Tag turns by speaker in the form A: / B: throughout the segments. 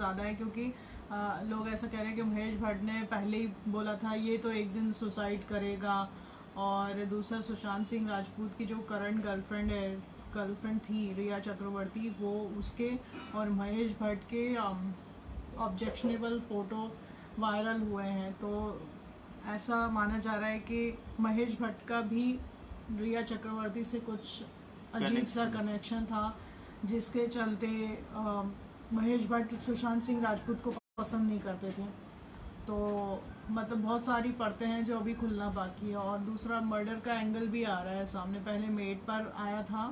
A: ज़्यादा है, क्योंकि लोग ऐसा कह रहे हैं कि महेश भट्ट ने पहले ही बोला था ये तो एक दिन सुसाइड करेगा। और दूसरा सुशांत सिंह राजपूत की जो करंट गर्लफ्रेंड थी रिया चक्रवर्ती, वो उसके और महेश भट्ट के ऑब्जेक्शनेबल फ़ोटो वायरल हुए हैं। तो ऐसा माना जा रहा है कि महेश भट्ट का भी रिया चक्रवर्ती से कुछ अजीब सा कनेक्शन था, जिसके चलते महेश भट्ट सुशांत सिंह राजपूत को पसंद नहीं करते थे। तो मतलब बहुत सारी परतें हैं जो अभी खुलना बाकी है। और दूसरा मर्डर का एंगल भी आ रहा है सामने। पहले मेड पर आया था,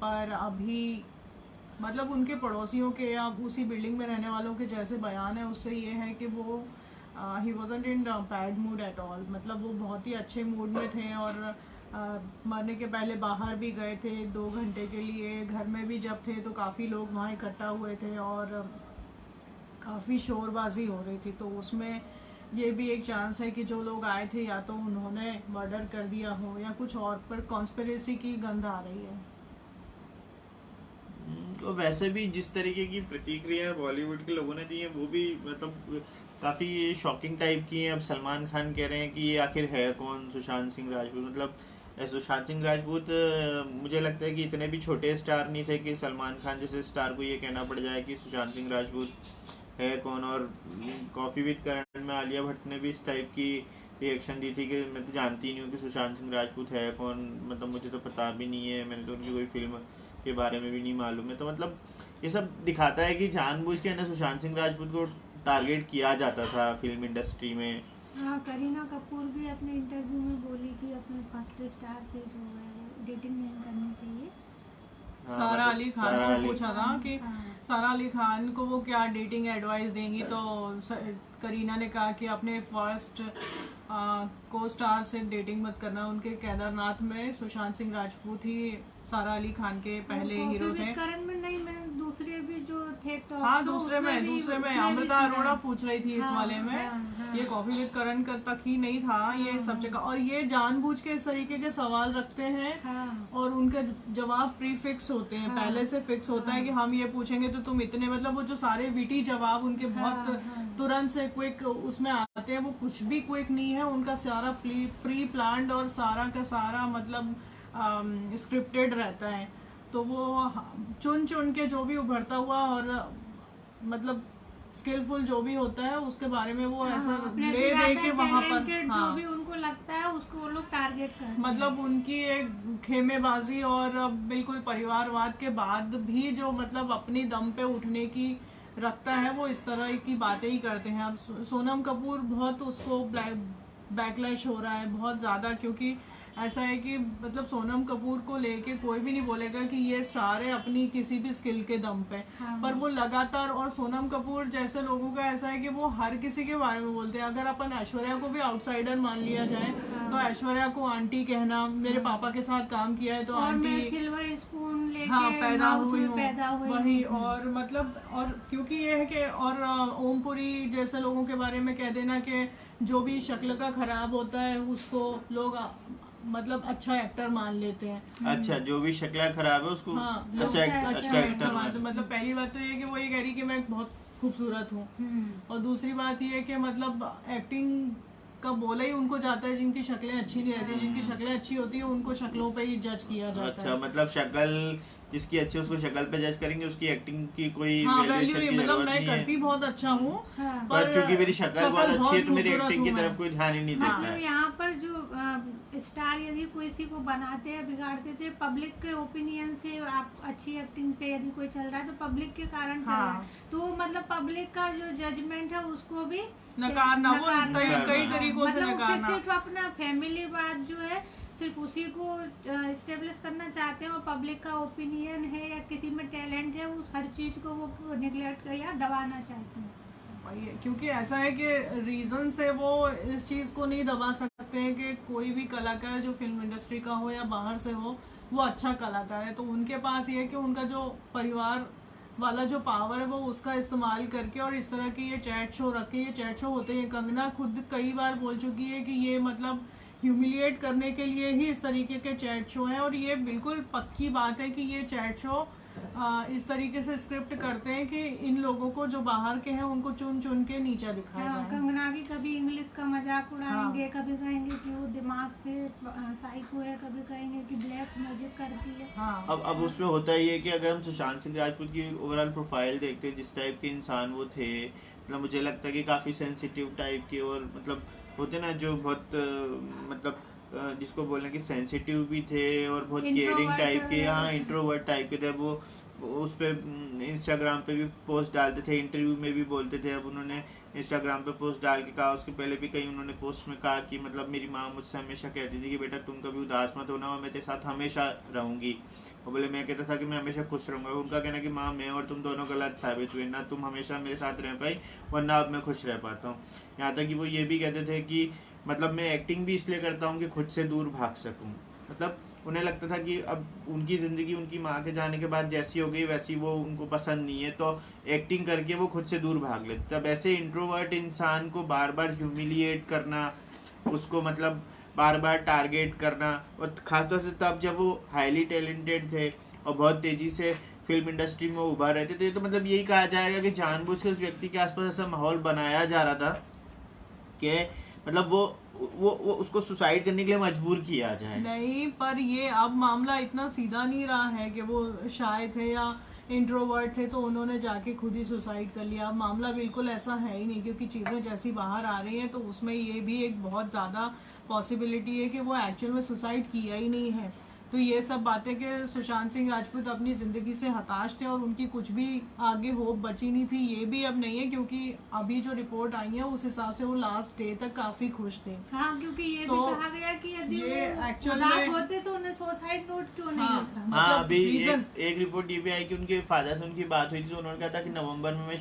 A: पर अभी मतलब उनके पड़ोसियों के या उसी बिल्डिंग में रहने वालों के जैसे बयान है, उससे ये है कि वो he wasn't in bad mood at all. मतलब वो बहुत ही अच्छे मूड में थे और मरने के पहले बाहर भी गए थे 2 घंटे के लिए। घर में भी जब थे तो काफ़ी लोग वहाँ इकट्ठा हुए थे और काफ़ी शोरबाजी हो रही थी। तो उसमें ये भी एक चांस है कि जो लोग आए थे या तो उन्होंने मर्डर कर दिया हो या कुछ और, पर कॉन्स्पिरेसी की गंध आ रही है।
B: तो वैसे भी जिस तरीके की प्रतिक्रिया बॉलीवुड के लोगों ने दी है वो भी मतलब काफ़ी शॉकिंग टाइप की है। अब सलमान खान कह रहे हैं कि ये आखिर है कौन सुशांत सिंह राजपूत। मतलब सुशांत सिंह राजपूत मुझे लगता है कि इतने भी छोटे स्टार नहीं थे कि सलमान खान जैसे स्टार को ये कहना पड़ जाए कि सुशांत सिंह राजपूत है कौन। और कॉफ़ी विद करण में आलिया भट्ट ने भी इस टाइप की रिएक्शन दी थी कि मैं तो जानती ही नहीं हूँ कि सुशांत सिंह राजपूत है कौन, मतलब मुझे तो पता भी नहीं है, मैंने तो उनकी कोई फिल्म के बारे में भी नहीं मालूम है। तो मतलब ये सब दिखाता है कि जानबूझ के ना सुशांत सिंह राजपूत को टारगेट किया जाता था फिल्म इंडस्ट्री में।
C: हाँ, करीना कपूर भी अपने इंटरव्यू में बोली कि अपने फर्स्ट स्टार से जो है वो डेटिंग नहीं करनी चाहिए।
A: सारा अली खान को पूछा था कि सारा अली खान को वो क्या डेटिंग एडवाइस देंगी, तो करीना ने कहा कि अपने फर्स्ट को स्टार से डेटिंग मत करना। उनके केदारनाथ में सुशांत सिंह राजपूत ही सारा अली खान के पहले हीरो थे।
C: करण में नहीं, मैं दूसरे भी जो थे तो
A: हाँ, दूसरे में अमृता अरोड़ा पूछ रही थी इस वाले में। ये कॉफी विद करण तक ही नहीं था, ये सब जगह। और ये जानबूझ के इस तरीके के सवाल रखते हैं और उनके जवाब प्रीफिक्स होते हैं, पहले से फिक्स होता है कि हम ये पूछेंगे तो तुम इतने, मतलब वो जो सारे विटी जवाब उनके बहुत तुरंत से क्विक उसमें आते हैं, वो कुछ भी क्विक नहीं है। उनका सारा प्री प्लान्ड और सारा का सारा मतलब स्क्रिप्टेड रहता है। तो वो चुन चुन के जो भी उभरता हुआ और मतलब स्किलफुल जो भी होता है उसके बारे में वो ऐसा ले दे के वहाँ पर
C: जो भी उनको लगता है उसको वो लोग टारगेट करते हैं।
A: मतलब उनकी एक खेमेबाजी और बिल्कुल परिवारवाद के बाद भी जो मतलब अपनी दम पे उठने की रखता है, वो इस तरह की बातें ही करते हैं। अब सोनम कपूर बहुत उसको बैकलैश हो रहा है बहुत ज़्यादा, क्योंकि ऐसा है कि मतलब सोनम कपूर को लेके कोई भी नहीं बोलेगा कि ये स्टार है अपनी किसी भी स्किल के दम पे। पर वो लगातार, और सोनम कपूर जैसे लोगों का ऐसा है कि वो हर किसी के बारे में बोलते हैं। अगर अपन ऐश्वर्या को भी आउटसाइडर मान लिया जाए तो ऐश्वर्या को आंटी कहना, मेरे पापा के साथ काम किया है तो आंटी,
C: सिल्वर स्पून लेके
A: पैदा हुई वही। और मतलब और क्योंकि ये है कि और ओमपुरी जैसे लोगों के बारे में कह देना कि जो भी शक्ल का खराब होता है उसको लोग मतलब अच्छा एक्टर मान लेते हैं।
B: अच्छा, जो भी शक्ल खराब है उसको अच्छा एक्टर मान।
A: मतलब पहली बात तो ये कि वो ये कह रही कि मैं बहुत खूबसूरत हूँ, और दूसरी बात ये कि मतलब एक्टिंग का बोला ही उनको जाता है जिनकी शक्लें अच्छी नहीं रहती। जिनकी शक्लें अच्छी होती है उनको शक्लों पे ही जज किया जाता है।
B: अच्छा, मतलब शक्ल जिसकी अच्छी उसको शक्ल पे जज करेंगे, उसकी एक्टिंग की कोई
A: वैल्यू नहीं। मतलब मैं करती बहुत अच्छा हूँ
B: पर चूंकि मेरी शक्ल बहुत अच्छी है तो मेरी एक्टिंग की तरफ कोई ध्यान ही नहीं देता है।
C: यहाँ पर जो स्टार यदि किसी को बनाते हैं बिगाड़ते थे, पब्लिक के ओपिनियन से आप अच्छी एक्टिंग पे यदि कोई चल रहा है तो पब्लिक के कारण चल रहा है, तो मतलब पब्लिक का जो जजमेंट है उसको भी
A: नकारना कई तरीकों से नकारना।
C: सिर्फ अपना फैमिली बात जो है सिर्फ उसी को स्टेब्लिश करना चाहते हैं, और पब्लिक का ओपिनियन है या किसी में टैलेंट है उस हर चीज को वो निगलेक्ट कर या दबाना चाहते हैं।
A: क्योंकि ऐसा है कि रीजन से वो इस चीज को नहीं दबा सकते हैं कि कोई भी कलाकार जो फिल्म इंडस्ट्री का हो या बाहर से हो वो अच्छा कलाकार है। तो उनके पास ये है कि उनका जो परिवार वाला जो पावर है वो उसका इस्तेमाल करके और इस तरह के ये चैट शो रखे। ये चैट शो होते हैं, कंगना खुद कई बार बोल चुकी है कि ये मतलब ह्यूमिलिएट करने के लिए ही इस तरीके के चैट शो हैं। और ये बिल्कुल पक्की बात है कि ये चैट शो इस तरीके से स्क्रिप्ट करते हैं कि इन लोगों को जो बाहर के हैं उनको चुन चुन के नीचा दिखाया
C: हाँ,
A: जाए।
C: कंगना की कभी इंग्लिश का मजाक उड़ाएंगे, कभी कहेंगे कि वो दिमाग से साइको है, कभी कहेंगे कि ब्लैक मैजिक करती है।
A: हाँ
B: अब उसमें होता ही है कि अगर हम सुशांत सिंह राजपूत की ओवरऑल प्रोफाइल देखते हैं, जिस टाइप के इंसान वो थे, मतलब मुझे लगता है कि काफ़ी सेंसिटिव टाइप के, और मतलब होते ना जो बहुत मतलब जिसको बोलने की सेंसिटिव भी थे और बहुत केयरिंग टाइप के, हाँ इंट्रोवर्ट टाइप के थे। वो उस पे इंस्टाग्राम पे भी पोस्ट डालते थे, इंटरव्यू में भी बोलते थे। अब उन्होंने इंस्टाग्राम पे पोस्ट डाल के कहा, उसके पहले भी कहीं उन्होंने पोस्ट में कहा कि मतलब मेरी माँ मुझसे हमेशा कहती थी कि बेटा तुम कभी उदास मत होना, और मैं तेरे साथ हमेशा रहूंगी। और बोले मैं कहता था कि मैं हमेशा खुश रहूंगा। उनका कहना कि माँ मैं और तुम दोनों गलत साबित हुए, ना तुम हमेशा मेरे साथ रह पाई वरना अब मैं खुश रह पाता हूँ। यहाँ तक कि वो ये भी कहते थे कि मतलब मैं एक्टिंग भी इसलिए करता हूँ कि खुद से दूर भाग सकूँ। मतलब उन्हें लगता था कि अब उनकी ज़िंदगी उनकी माँ के जाने के बाद जैसी हो गई वैसी वो उनको पसंद नहीं है, तो एक्टिंग करके वो खुद से दूर भाग लेते। तब ऐसे इंट्रोवर्ट इंसान को बार बार ह्यूमिलिएट करना, उसको मतलब बार बार टारगेट करना, और ख़ासतौर से तब जब वो हाईली टैलेंटेड थे और बहुत तेज़ी से फिल्म इंडस्ट्री में उभर रहे थे, तो मतलब यही कहा जाएगा कि जानबूझ के उस व्यक्ति के आसपास ऐसा माहौल बनाया जा रहा था कि मतलब वो उसको सुसाइड करने के लिए मजबूर किया जाए।
A: नहीं, पर ये अब मामला इतना सीधा नहीं रहा है कि वो शाय थे या इंट्रोवर्ट थे तो उन्होंने जाके खुद ही सुसाइड कर लिया। अब मामला बिल्कुल ऐसा है ही नहीं, क्योंकि चीज़ें जैसी बाहर आ रही हैं तो उसमें ये भी एक बहुत ज़्यादा पॉसिबिलिटी है कि वो एक्चुअल में सुसाइड किया ही नहीं है। तो ये सब बातें कि सुशांत सिंह राजपूत अपनी ज़िंदगी से हताश थे और उनकी कुछ भी आगे होप बची नहीं थी, ये भी अब नहीं है, क्योंकि अभी जो रिपोर्ट आई है उस हिसाब से वो लास्ट डे तक काफ़ी खुश थे।
C: हाँ, क्योंकि ये
A: तो
C: भी कहा गया कि यदि
A: ये
C: वो
A: actual
C: उदास
A: में-
C: होते तो उन्हें सुसाइड नोट क्यों नहीं
A: हाँ,
C: लिखा।
B: हाँ
A: मतलब
B: अभी
A: reason-
B: एक रिपोर्ट ये भी आई कि उनके फादर से उनकी बात हुई थी, तो उन्होंने कहा था कि नवंबर में मैं